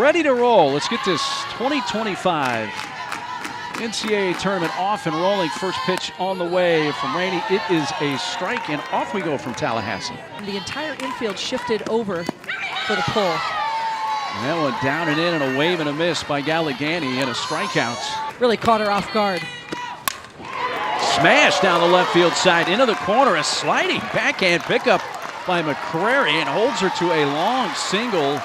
ready to roll. Let's get this 2025 NCAA tournament off and rolling. First pitch on the way from Rainey. It is a strike, and off we go from Tallahassee. The entire infield shifted over for the pull. And that one down and in, and a wave and a miss by Galligani, and a strikeout. Really caught her off guard. Smash down the left field side into the corner. A sliding backhand pickup by McCrary, and holds her to a long single.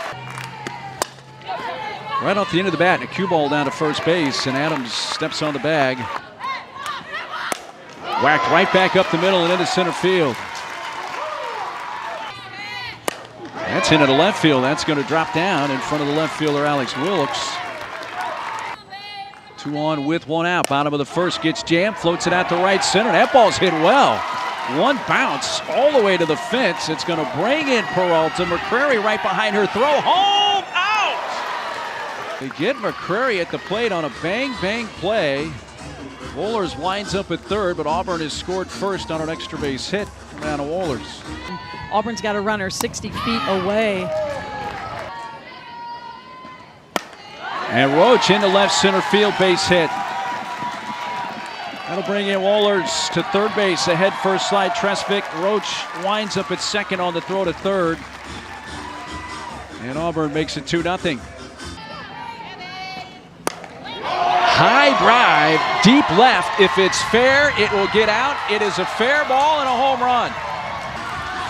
Right off the end of the bat, and a cue ball down to first base, and Adams steps on the bag. Whacked right back up the middle and into center field. That's into the left field. That's going to drop down in front of the left fielder, Alex Wilkes. 2 on with 1 out. Bottom of the first, gets jammed, floats it out to right center. That ball's hit well. One bounce all the way to the fence. It's going to bring in Peralta. McCrary right behind her throw. Home, out! They get McCrary at the plate on a bang-bang play. Wohlers winds up at third, but Auburn has scored first on an extra base hit from Anna Wohlers. Auburn's got a runner 60 feet away. And Roach into left center field, base hit. That'll bring in Wohlers to third base. A head first slide, Tresvik. Roach winds up at second on the throw to third. And Auburn makes it 2-0. High drive, deep left. If it's fair, it will get out. It is a fair ball and a home run.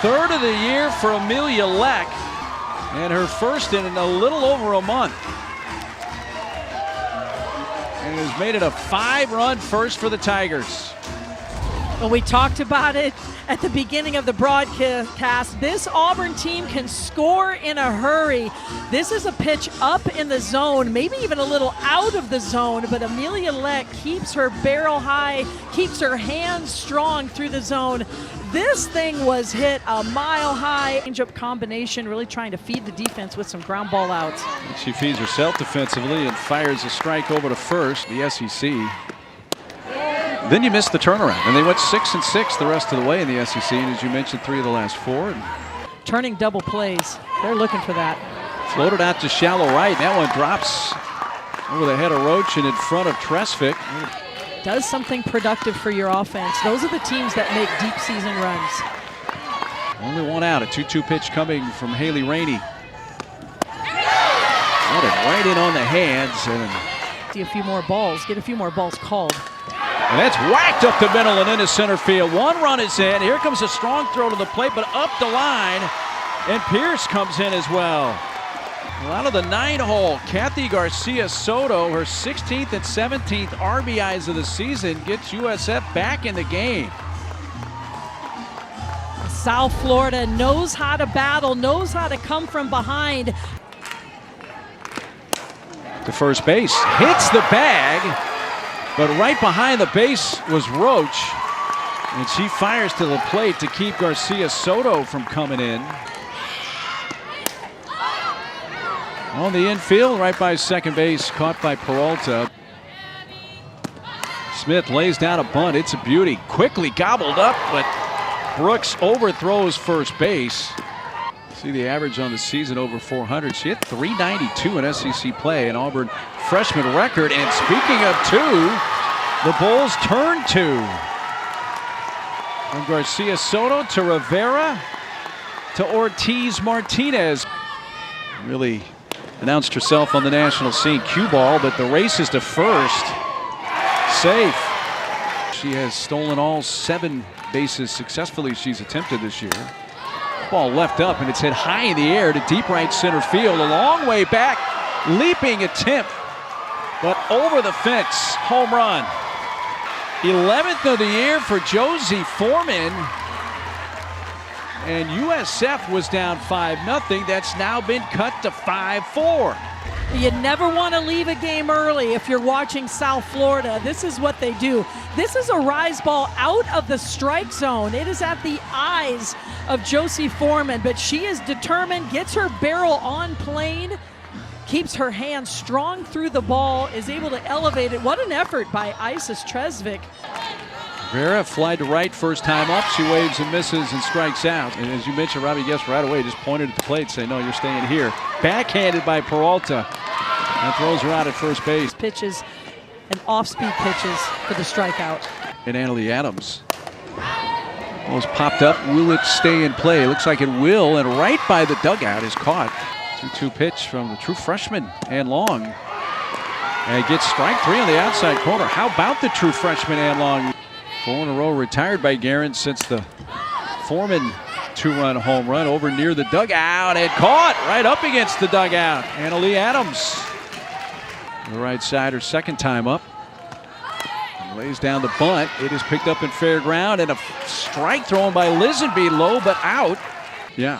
Third of the year for Amelia Leck, and her first in a little over a month. And has made it a 5-run first for the Tigers. Well, we talked about it at the beginning of the broadcast. This Auburn team can score in a hurry. This is a pitch up in the zone, maybe even a little out of the zone, but Amelia Leck keeps her barrel high, keeps her hands strong through the zone. This thing was hit a mile high. Change-up combination, really trying to feed the defense with some ground ball outs. She feeds herself defensively and fires a strike over to first, the SEC. Then you missed the turnaround, and they went 6-6 the rest of the way in the SEC, and as you mentioned, 3 of the last 4. Turning double plays, they're looking for that. Floated out to shallow right. That one drops over the head of Roach and in front of Tresvik. Does something productive for your offense. Those are the teams that make deep season runs. Only 1 out. A 2-2 pitch coming from Haley Rainey. Got it right in on the hands. And see a few more balls. Get a few more balls called. And that's whacked up the middle and into center field. 1 run is in. Here comes a strong throw to the plate, but up the line. And Pierce comes in as well. Well, out of the 9-hole, Kathy Garcia Soto, her 16th and 17th RBIs of the season, gets USF back in the game. South Florida knows how to battle, knows how to come from behind. To first base, hits the bag, but right behind the base was Roach. And she fires to the plate to keep Garcia Soto from coming in. On the infield, right by second base, caught by Peralta. Smith lays down a bunt. It's a beauty. Quickly gobbled up, but Brooks overthrows first base. See the average on the season over 400. She hit 392 in SEC play, an Auburn freshman record. And speaking of 2, the Bulls turn 2. From Garcia Soto to Rivera to Ortiz Martinez. Really announced herself on the national scene. Cue ball, but the race is to first. Safe. She has stolen all 7 bases successfully she's attempted this year. Ball left up, and it's hit high in the air to deep right center field. A long way back, leaping attempt, but over the fence. Home run. 11th of the year for Josie Foreman. And USF was down 5-0. That's now been cut to 5-4. You never want to leave a game early if you're watching South Florida. This is what they do. This is a rise ball out of the strike zone. It is at the eyes of Josie Foreman, but she is determined, gets her barrel on plane, keeps her hand strong through the ball, is able to elevate it. What an effort by Isis Tresvik. Vera fly to right first time up. She waves and misses and strikes out. And as you mentioned, Robbie Guest right away just pointed at the plate, saying, no, you're staying here. Backhanded by Peralta. And throws her out at first base. Pitches and off-speed pitches for the strikeout. And Annalie Adams. Ball's popped up. Will it stay in play? Looks like it will. And right by the dugout is caught. 2-2 pitch from the true freshman, Ann Long. And gets strike three on the outside corner. How about the true freshman, Ann Long? 4 in a row retired by Guerin since the Foreman 2-run home run over near the dugout and caught right up against the dugout. Annalie Adams. The right side, her second time up. Lays down the bunt. It is picked up in fair ground and a strike thrown by Lisenby, low but out. Yeah.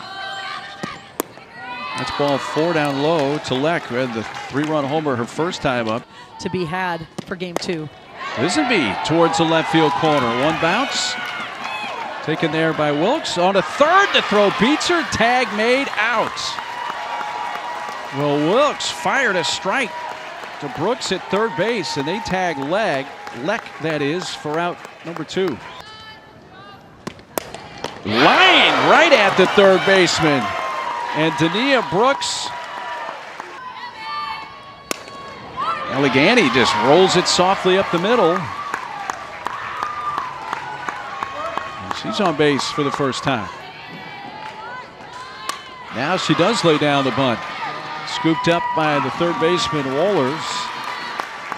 That's ball 4 down low to Leck, who had the 3-run homer her first time up. To be had for game 2. Lisenby towards the left field corner. One bounce. Taken there by Wilkes. On a third, the throw beats her. Tag made out. Well, Wilkes fired a strike to Brooks at third base, and they tag Leck, that is, for out number 2. Line right at the third baseman. And Dania Brooks. Elegani just rolls it softly up the middle. And she's on base for the first time. Now she does lay down the bunt. Scooped up by the third baseman, Wohlers.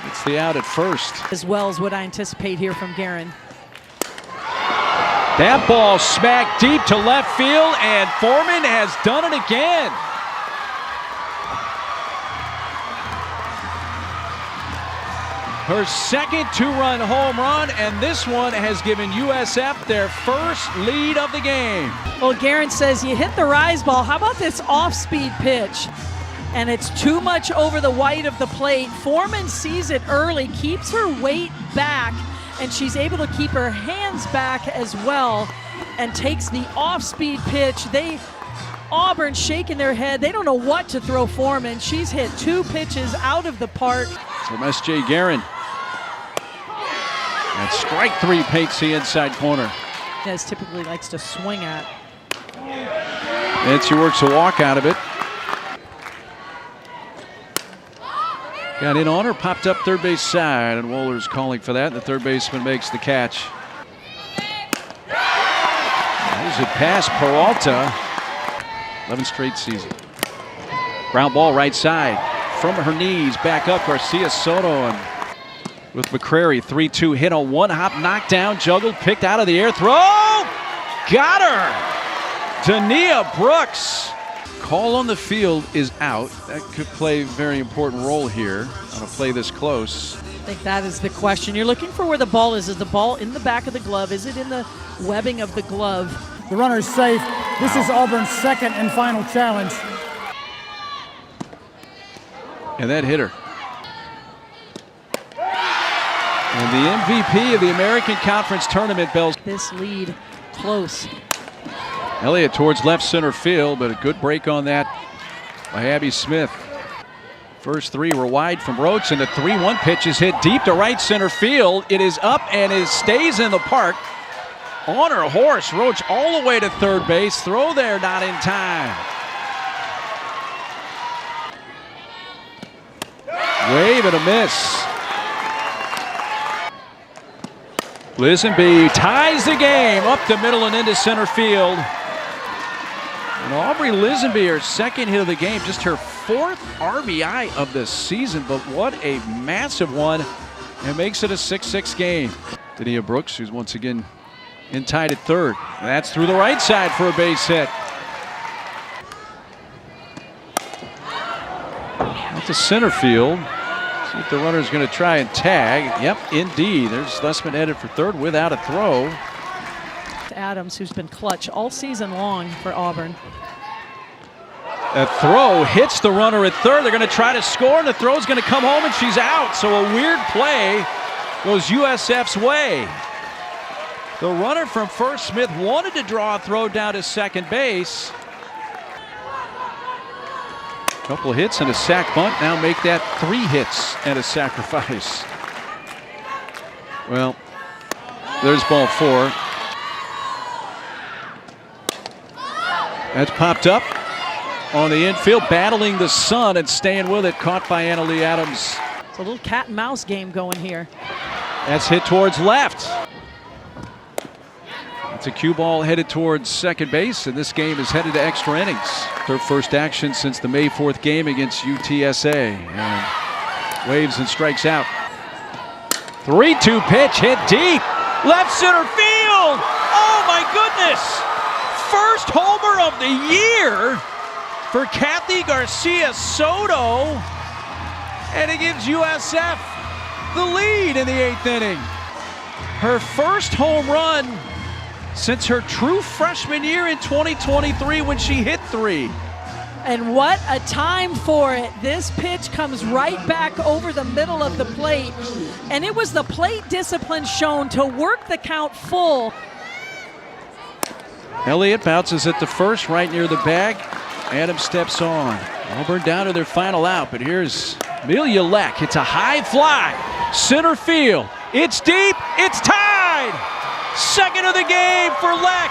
It's the out at first. As well as what I anticipate here from Guerin. That ball smacked deep to left field, and Foreman has done it again. Her second 2-run home run, and this one has given USF their first lead of the game. Well, Guerin says you hit the rise ball. How about this off-speed pitch? And it's too much over the white of the plate. Foreman sees it early, keeps her weight back, and she's able to keep her hands back as well and takes the off-speed pitch. Auburn shaking their head. They don't know what to throw Foreman. She's hit 2 pitches out of the park. From S.J. Guerin. And strike 3 paints the inside corner. As typically likes to swing at. And she works a walk out of it. Got in on her, popped up third base side, and Wohlers calling for that. The third baseman makes the catch. There's it past Peralta. 11 straight season. Ground ball right side. From her knees, back up Garcia Soto, and with McCrary, 3-2 hit on one hop, knocked down, juggled, picked out of the air, throw! Got her! Dania Brooks. Call on the field is out. That could play a very important role here on a play this close. I think that is the question. You're looking for where the ball is. Is the ball in the back of the glove? Is it in the webbing of the glove? The runner is safe. This is Auburn's second and final challenge. And that hit her. And the MVP of the American Conference Tournament bells. This lead close. Elliott towards left center field, but a good break on that by Abby Smith. First 3 were wide from Roach, and the 3-1 pitch is hit deep to right center field. It is up and it stays in the park. On her horse, Roach all the way to third base. Throw there, not in time. Wave and a miss. Lisenby ties the game up the middle and into center field. And Aubrey Lisenby, her second hit of the game, just her 4th RBI of the season, but what a massive one, and makes it a 6-6 game. Dania Brooks, who's once again in tied at third. And that's through the right side for a base hit. Out to center field. See if the runner's going to try and tag. Yep, indeed. There's Sussman headed for third without a throw. Adams, who's been clutch all season long for Auburn. That throw hits the runner at third. They're going to try to score, and the throw's going to come home, and she's out. So a weird play goes USF's way. The runner from first, Smith, wanted to draw a throw down to second base. Couple hits and a sac bunt. Now make that 3 hits and a sacrifice. Well, There's ball 4. That's popped up on the infield, battling the sun and staying with it. Caught by Annalee Adams. It's a little cat and mouse game going here. That's hit towards left. It's a cue ball headed towards second base, and this game is headed to extra innings. Her first action since the May 4th game against UTSA. And waves and strikes out. 3-2 pitch hit deep. Left center field. Oh my goodness. First homer of the year for Kathy Garcia Soto. And it gives USF the lead in the 8th inning. Her first home run since her true freshman year in 2023 when she hit 3. And what a time for it. This pitch comes right back over the middle of the plate. And it was the plate discipline shown to work the count full. Elliott bounces at the first, right near the bag. Adams steps on. Auburn down to their final out, but here's Amelia Leck. It's a high fly. Center field. It's deep. It's tied. Second of the game for Leck.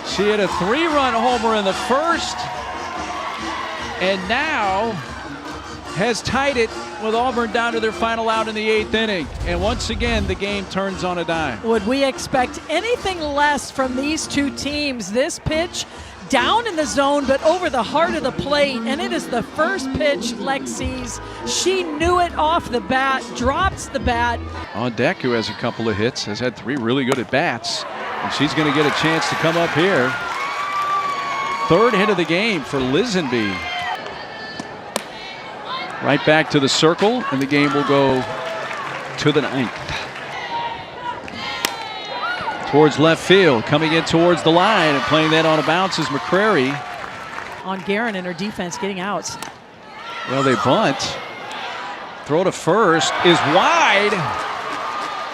She hit a 3-run homer in the first, and now has tied it with Auburn down to their final out in the 8th inning. And once again, the game turns on a dime. Would we expect anything less from these two teams? This pitch down in the zone, but over the heart of the plate, and it is the first pitch Leck sees. She knew it off the bat, drops the bat. On deck, who has a couple of hits, has had 3 really good at-bats, and she's going to get a chance to come up here. 3rd hit of the game for Lisenby. Right back to the circle, and the game will go to the 9th. Towards left field, coming in towards the line and playing that on a bounce is McCrary. On Guerin and her defense getting outs. Well, they bunt. Throw to first is wide,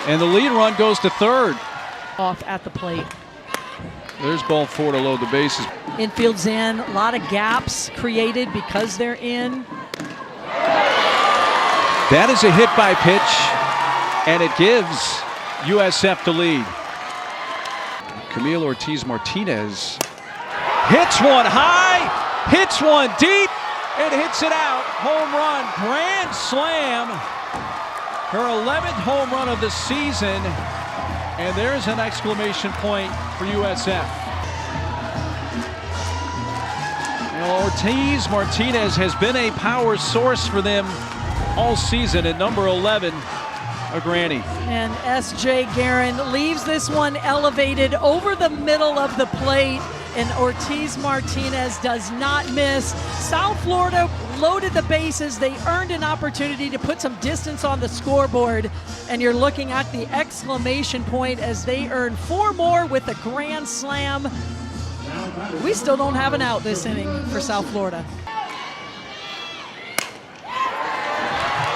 and the lead run goes to 3rd. Off at the plate. There's ball 4 to load the bases. Infield's in, a lot of gaps created because they're in. That is a hit by pitch, and it gives USF the lead. Camille Ortiz-Martinez hits one high, hits one deep, and hits it out. Home run, grand slam. Her 11th home run of the season, and there's an exclamation point for USF. Now, Ortiz-Martinez has been a power source for them all season at number 11. A granny. And S.J. Guerin leaves this one elevated over the middle of the plate, and Ortiz-Martinez does not miss. South Florida loaded the bases. They earned an opportunity to put some distance on the scoreboard, and you're looking at the exclamation point as they earn 4 more with a grand slam. We still don't have an out this inning for South Florida.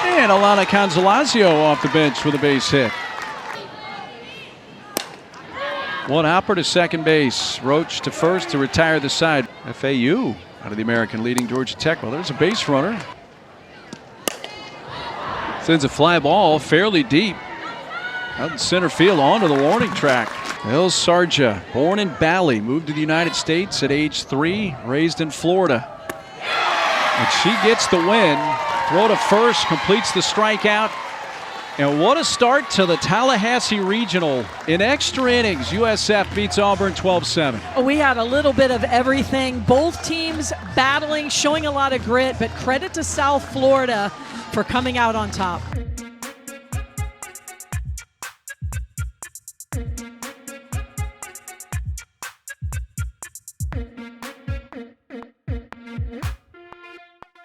And Alana Canzalazio off the bench with a base hit. One hopper to second base. Roach to first to retire the side. FAU out of the American leading Georgia Tech. Well, there's a base runner. Sends a fly ball fairly deep out in center field onto the warning track. El Sarja, born in Bali, moved to the United States at age 3, raised in Florida. And she gets the win. Throw to first, completes the strikeout. And what a start to the Tallahassee Regional. In extra innings, USF beats Auburn 12-7. We had a little bit of everything. Both teams battling, showing a lot of grit, but credit to South Florida for coming out on top.